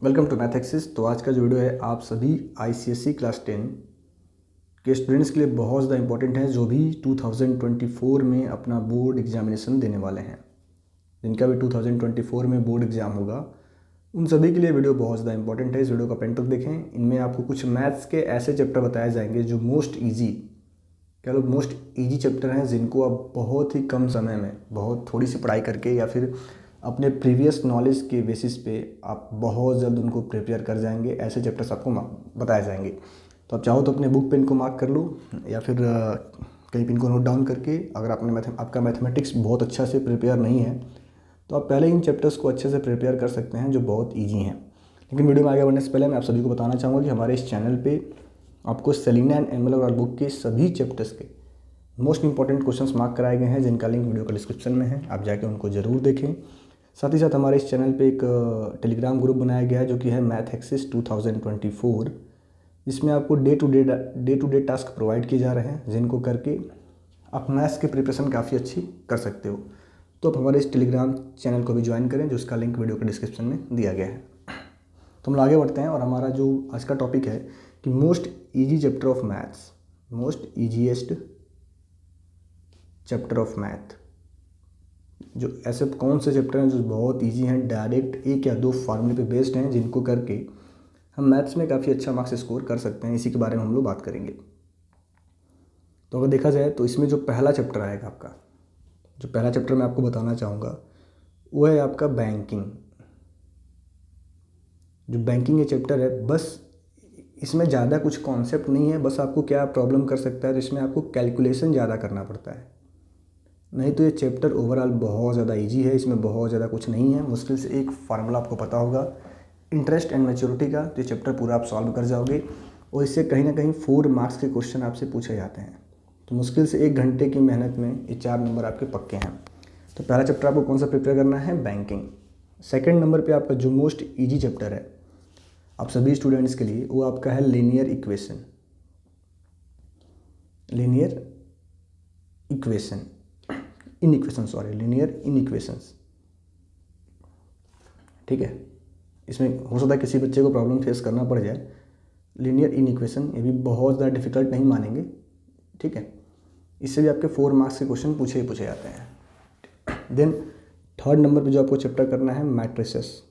Welcome to math axis. तो आज का जो वीडियो है आप सभी आईसीएसई क्लास 10 के स्टूडेंट्स के लिए बहुत ज़्यादा इंपॉर्टेंट है, जो भी 2024 में अपना बोर्ड एग्जामिनेशन देने वाले हैं, जिनका भी 2024 में बोर्ड एग्ज़ाम होगा, उन सभी के लिए वीडियो बहुत ज़्यादा इंपॉर्टेंट है। इस वीडियो का एंड तक देखें। इनमें आपको कुछ मैथ्स के ऐसे चैप्टर बताए जाएंगे जो मोस्ट ईजी चैप्टर हैं, जिनको आप बहुत ही कम समय में बहुत थोड़ी सी पढ़ाई करके या फिर अपने प्रीवियस नॉलेज के बेसिस पे आप बहुत जल्द उनको प्रिपेयर कर जाएंगे। ऐसे चैप्टर्स आपको बताए जाएंगे। तो आप चाहो तो अपने बुक पे इनको मार्क कर लो या फिर कहीं पे इनको नोट डाउन करके, अगर आपका मैथमेटिक्स बहुत अच्छा से प्रिपेयर नहीं है तो आप पहले इन चैप्टर्स को अच्छे से प्रिपेयर कर सकते हैं, जो बहुत ईजी हैं। लेकिन वीडियो में आगे बढ़ने से पहले मैं आप सभी को बताना चाहूँगा कि हमारे इस चैनल पे आपको सेलिना एंड एमएल और बुक के सभी चैप्टर्स के मोस्ट इंपॉर्टेंट क्वेश्चंस मार्क कराए गए हैं, जिनका लिंक वीडियो का डिस्क्रिप्शन में है। आप जाके उनको ज़रूर देखें। साथ ही साथ हमारे इस चैनल पे एक टेलीग्राम ग्रुप बनाया गया है, जो कि है मैथ एक्सिस 2024, जिसमें आपको day to day task provide किए जा रहे हैं, जिनको करके आप मैथ्स की प्रिपरेशन काफ़ी अच्छी कर सकते हो। तो आप हमारे इस टेलीग्राम चैनल को भी ज्वाइन करें, जिसका लिंक वीडियो के डिस्क्रिप्शन में दिया गया है। तो हम आगे बढ़ते हैं और हमारा जो आज का टॉपिक है कि most easy chapter of maths, most easiest chapter of math. जो ऐसे कौन से चैप्टर हैं जो बहुत इजी हैं, डायरेक्ट एक या दो फार्मूले पे बेस्ड हैं, जिनको करके हम मैथ्स में काफ़ी अच्छा मार्क्स स्कोर कर सकते हैं। इसी के बारे में हम लोग बात करेंगे। तो अगर देखा जाए तो इसमें जो पहला चैप्टर आएगा आपका, जो पहला चैप्टर मैं आपको बताना चाहूँगा वो है आपका बैंकिंग। जो बैंकिंग ये चैप्टर है, बस इसमें ज़्यादा कुछ कॉन्सेप्ट नहीं है। बस आपको क्या प्रॉब्लम कर सकता है, तो इसमें आपको कैलकुलेशन ज़्यादा करना पड़ता है। नहीं तो ये चैप्टर ओवरऑल बहुत ज़्यादा इजी है। इसमें बहुत ज़्यादा कुछ नहीं है। मुश्किल से एक फार्मूला आपको पता होगा इंटरेस्ट एंड मैच्योरिटी का, तो ये चैप्टर पूरा आप सॉल्व कर जाओगे। और इससे कहीं ना कहीं 4 मार्क्स के क्वेश्चन आपसे पूछे जाते हैं। तो मुश्किल से 1 घंटे की मेहनत में ये 4 नंबर आपके पक्के हैं। तो पहला चैप्टर आपको कौन सा प्रिपेयर करना है? बैंकिंग। सेकेंड नंबर पर आपका जो मोस्ट ईजी चैप्टर है आप सभी स्टूडेंट्स के लिए, वो आपका है लीनियर इक्वेशन। Linear equations. ठीक है, इसमें हो सकता है किसी बच्चे को प्रॉब्लम फेस करना पड़ जाए। लीनियर इक्वेशन ये भी बहुत ज़्यादा डिफिकल्ट नहीं मानेंगे। ठीक है, इससे भी आपके 4 मार्क्स के क्वेश्चन पूछे जाते हैं। देन थर्ड नंबर पे जो आपको चैप्टर करना है मैट्रिसेस।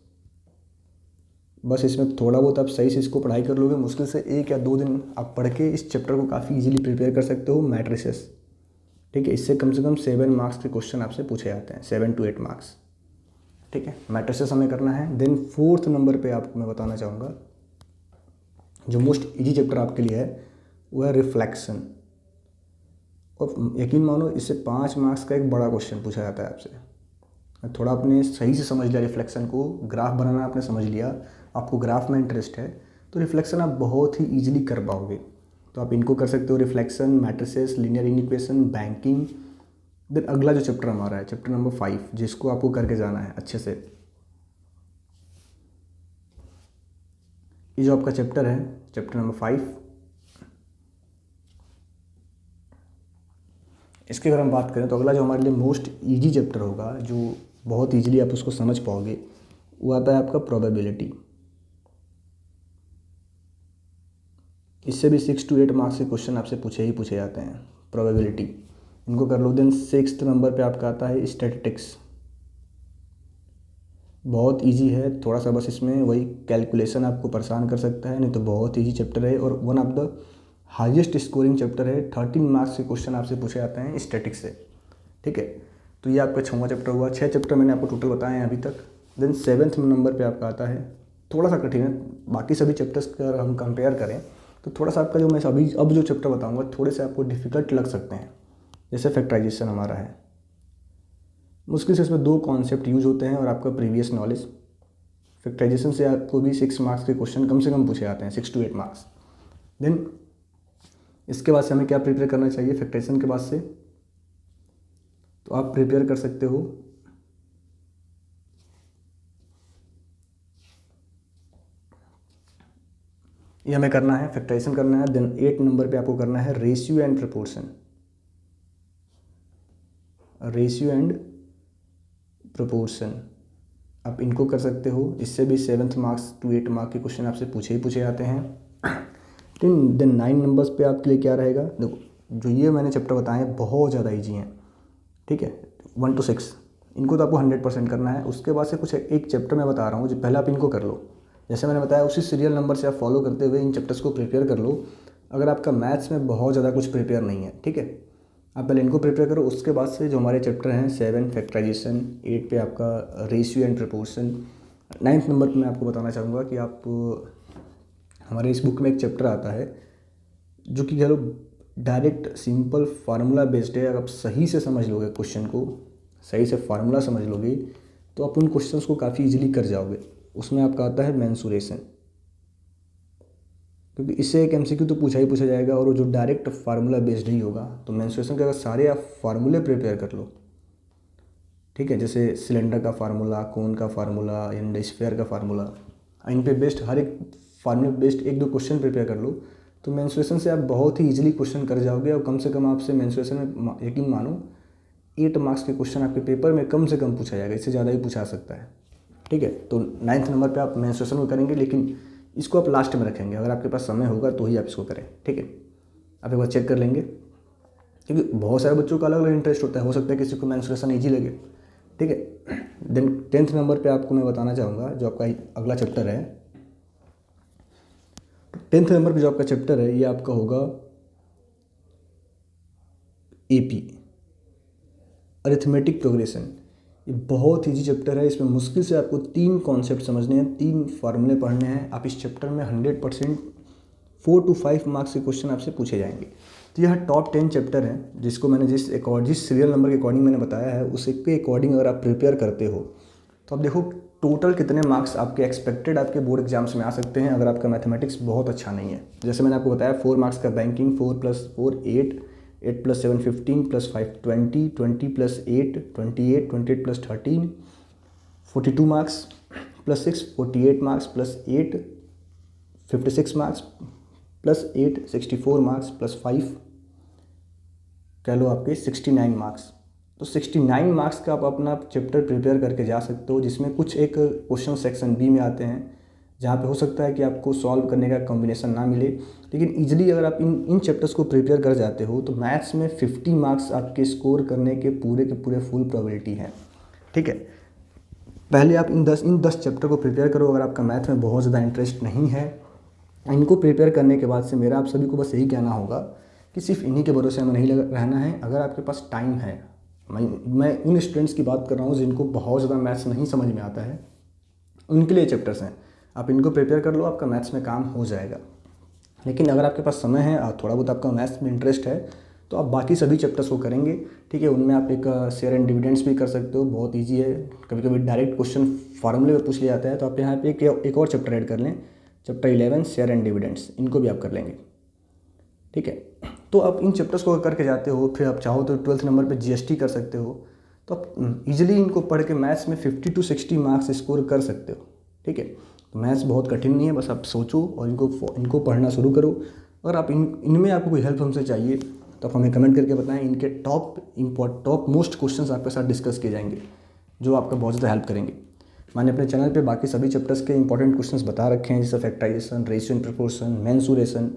बस इसमें थोड़ा बहुत आप सही से इसको पढ़ाई कर लोगे, मुश्किल से 1 या 2 दिन आप पढ़ के इस चैप्टर को काफ़ी इजीली प्रिपेयर कर सकते हो। मैट्रिसेस, ठीक है, इससे कम से कम 7 मार्क्स के क्वेश्चन आपसे पूछे जाते हैं, 7 to 8 मार्क्स। ठीक है, मैट्रिसेस हमें करना है। देन फोर्थ नंबर पे आपको मैं बताना चाहूँगा जो मोस्ट इजी चैप्टर आपके लिए है, वो है रिफ्लेक्शन। और यकीन मानो इससे 5 मार्क्स का एक बड़ा क्वेश्चन पूछा जाता है आपसे। थोड़ा आपने सही से समझ लिया रिफ्लेक्शन को, ग्राफ बनाना आपने समझ लिया, आपको ग्राफ में इंटरेस्ट है, तो रिफ्लेक्शन आप बहुत ही ईजिली कर पाओगे। तो आप इनको कर सकते हो, reflection, matrices, linear equation, banking. Then अगला जो चैप्टर हमारा है चैप्टर नंबर 5, जिसको आपको करके जाना है अच्छे से। ये जो आपका चैप्टर है चैप्टर नंबर 5, इसकी अगर हम बात करें तो अगला जो हमारे लिए मोस्ट इजी चैप्टर होगा, जो बहुत इजीली आप उसको समझ पाओगे, वो आता है आपका प्रोबेबिलिटी। इससे भी 6 to 8 मार्क्स के क्वेश्चन आपसे पूछे जाते हैं, प्रोबेबिलिटी। इनको कर लो। देन 6th नंबर पे आपका आता है स्टैटिस्टिक्स। बहुत इजी है, थोड़ा सा बस इसमें वही कैलकुलेशन आपको परेशान कर सकता है, नहीं तो बहुत इजी चैप्टर है और one of the highest scoring chapter है। 13 मार्क्स के क्वेश्चन आपसे पूछे जाते हैं स्टैटिक्स से। ठीक है, तो ये आपका 6वां चैप्टर हुआ। 6 चैप्टर मैंने आपको टोटल बताए हैं अभी तक। देन 7th नंबर पर आपका आता है, थोड़ा सा कठिन है, बाकी सभी चैप्टर्स का अगर हम कंपेयर करें तो थोड़ा सा आपका जो मैं अब जो चैप्टर बताऊँगा थोड़े से आपको डिफ़िकल्ट लग सकते हैं। जैसे फैक्टराइजेशन हमारा है, मुश्किल से इसमें 2 कॉन्सेप्ट यूज होते हैं और आपका प्रीवियस नॉलेज। फैक्टराइजेशन से आपको भी 6 मार्क्स के क्वेश्चन कम से कम पूछे जाते हैं, 6 to 8 मार्क्स। देन इसके बाद से हमें क्या प्रिपेयर करना चाहिए फैक्टराइजेशन के बाद से? तो आप प्रिपेयर कर सकते हो ये हमें करना है, फैक्टराइजेशन करना है। देन 8 नंबर पे आपको करना है रेशियो एंड प्रपोर्शन। आप इनको कर सकते हो। इससे भी 7 मार्क्स टू 8 मार्क के क्वेश्चन आपसे पूछे जाते हैं। देन 9 नंबर्स पे आपके लिए क्या रहेगा, देखो जो ये मैंने चैप्टर बताए हैं बहुत ज़्यादा ईजी हैं, ठीक है, 1 to 6 इनको तो आपको 100% करना है। उसके बाद से कुछ एक चैप्टर मैं बता रहा हूँ, जो पहले आप इनको कर लो, जैसे मैंने बताया उसी सीरियल नंबर से आप फॉलो करते हुए इन चैप्टर्स को प्रिपेयर कर लो। अगर आपका मैथ्स में बहुत ज़्यादा कुछ प्रिपेयर नहीं है, ठीक है, आप पहले इनको प्रिपेयर करो। उसके बाद से जो हमारे चैप्टर हैं 7 फैक्टराइजेशन, 8 पे आपका ratio and proportion, 9th number पे मैं आपको बताना चाहूँगा कि आप हमारे इस बुक में एक चैप्टर आता है जो कि कह लो डायरेक्ट सिंपल फार्मूला बेस्ड है। अगर आप सही से समझ लोगे क्वेश्चन को, सही से फार्मूला समझ लोगे तो आप उन क्वेश्चंस को काफ़ी इजीली कर जाओगे। उसमें आपका आता है मेंसुरेशन, क्योंकि इससे एक एमसीक्यू तो पूछा ही पूछा जाएगा और वो जो डायरेक्ट फार्मूला बेस्ड ही होगा। तो मेंसुरेशन के अगर सारे आप फार्मूले प्रिपेयर कर लो, ठीक है, जैसे सिलेंडर का फार्मूला, कोन का फार्मूला, एंड स्फीयर का फार्मूला, इन पे बेस्ड हर एक फार्मूले बेस्ड 1-2 क्वेश्चन प्रिपेयर कर लो तो मेंसुरेशन से आप बहुत ही इजीली क्वेश्चन कर जाओगे। और कम से कम आपसे मेंसुरेशन में यकीन मानो 8 मार्क्स के क्वेश्चन आपके पेपर में कम से कम पूछा जाएगा, इससे ज़्यादा ही पूछा सकता है, ठीक है। तो 9th नंबर पे आप मेंसुरेशन को करेंगे, लेकिन इसको आप लास्ट में रखेंगे। अगर आपके पास समय होगा तो ही आप इसको करें, ठीक है। आप एक बार चेक कर लेंगे, क्योंकि बहुत सारे बच्चों का अलग अलग इंटरेस्ट होता है, हो सकता है किसी को मेंसुरेशन ईजी लगे, ठीक है। देन 10th नंबर पे आपको मैं बताना चाहूँगा जो आपका अगला चैप्टर है। 10th नंबर पे जो आपका चैप्टर है ये आपका होगा एपी, अरिथमेटिक प्रोग्रेशन। ये बहुत ईजी चैप्टर है। इसमें मुश्किल से आपको 3 कॉन्सेप्ट समझने हैं, 3 फार्मूले पढ़ने हैं। आप इस चैप्टर में 100% 4 to 5 मार्क्स के क्वेश्चन आपसे पूछे जाएंगे। तो यह टॉप 10 चैप्टर हैं जिसको मैंने जिस सीरियल नंबर के अकॉर्डिंग मैंने बताया है उसके अकॉर्डिंग अगर आप प्रिपेयर करते हो तो आप देखो टोटल कितने मार्क्स आपके एक्सपेक्टेड आपके बोर्ड एग्जाम्स में आ सकते हैं। अगर आपका मैथमेटिक्स बहुत अच्छा नहीं है, जैसे मैंने आपको बताया 4 मार्क्स का banking, 4 + 4 8, 8 + 7 15 + 5 20, 20 + 8 28, 28 + 13 42 marks, +6 48 marks, +8 56 marks, +8 64 marks, +5 कह लो आपके 69 मार्क्स। तो 69 मार्क्स का आप अपना चैप्टर प्रिपेयर करके जा सकते हो, जिसमें कुछ एक क्वेश्चन सेक्शन बी में आते हैं जहाँ पे हो सकता है कि आपको सॉल्व करने का कॉम्बिनेशन ना मिले, लेकिन ईजिली अगर आप इन चैप्टर्स को प्रिपेयर कर जाते हो तो मैथ्स में 50 मार्क्स आपके स्कोर करने के पूरे फुल प्रोबेबिलिटी है, ठीक है। पहले आप इन 10 चैप्टर को प्रिपेयर करो। अगर आपका मैथ में बहुत ज़्यादा इंटरेस्ट नहीं है, इनको प्रिपेयर करने के बाद से मेरा आप सभी को बस यही कहना होगा कि सिर्फ इन्हीं के भरोसे हमें नहीं रहना है। अगर आपके पास टाइम है, मैं उन स्टूडेंट्स की बात कर रहा हूँ जिनको बहुत ज़्यादा मैथ्स नहीं समझ में आता है, उनके लिए चैप्टर्स हैं। आप इनको प्रिपेयर कर लो, आपका मैथ्स में काम हो जाएगा। लेकिन अगर आपके पास समय है और थोड़ा बहुत आपका मैथ्स में इंटरेस्ट है तो आप बाकी सभी चैप्टर्स को करेंगे, ठीक है। उनमें आप एक शेयर एंड डिविडेंड्स भी कर सकते हो, बहुत ईजी है। कभी कभी डायरेक्ट क्वेश्चन फार्मूले में पूछ लिया जाता है, तो आप यहाँ पे एक और चैप्टर ऐड कर लें, चैप्टर 11 शेयर एंड डिविडेंड्स, इनको भी आप कर लेंगे, ठीक है। तो आप इन चैप्टर्स को करके जाते हो, फिर आप चाहो तो 12th नंबर पे जीएसटी कर सकते हो। तो आप इजीली इनको पढ़ के मैथ्स में 50 to 60 मार्क्स स्कोर कर सकते हो, ठीक है। तो मैथ्स बहुत कठिन नहीं है, बस आप सोचो और इनको पढ़ना शुरू करो। अगर आप इनमें आपको कोई हेल्प हमसे चाहिए तो आप हमें कमेंट करके बताएं। इनके टॉप मोस्ट क्वेश्चंस आपके साथ डिस्कस किए जाएंगे जो आपका बहुत ज़्यादा हेल्प करेंगे। मैंने अपने चैनल पे बाकी सभी चैप्टर्स के इंपॉर्टेंट क्वेश्चंस बता रखे हैं, जैसे factorisation, ratio and proportion, mensuration,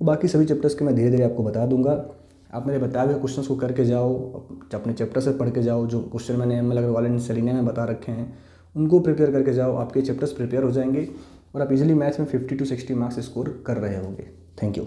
बाकी सभी चैप्टर्स के मैं धीरे धीरे आपको बता दूंगा। आप मेरे बताए हुए क्वेश्चंस को करके जाओ, अपने चैप्टर से पढ़ के जाओ। जो क्वेश्चन मैंने ML अग्रवाल एंड सेलिना में बता रखे हैं उनको प्रिपेयर करके जाओ, आपके चैप्टर्स प्रिपेयर हो जाएंगे और आप इजीली मैथ्स में 50 to 60 मार्क्स स्कोर कर रहे होंगे। Thank you.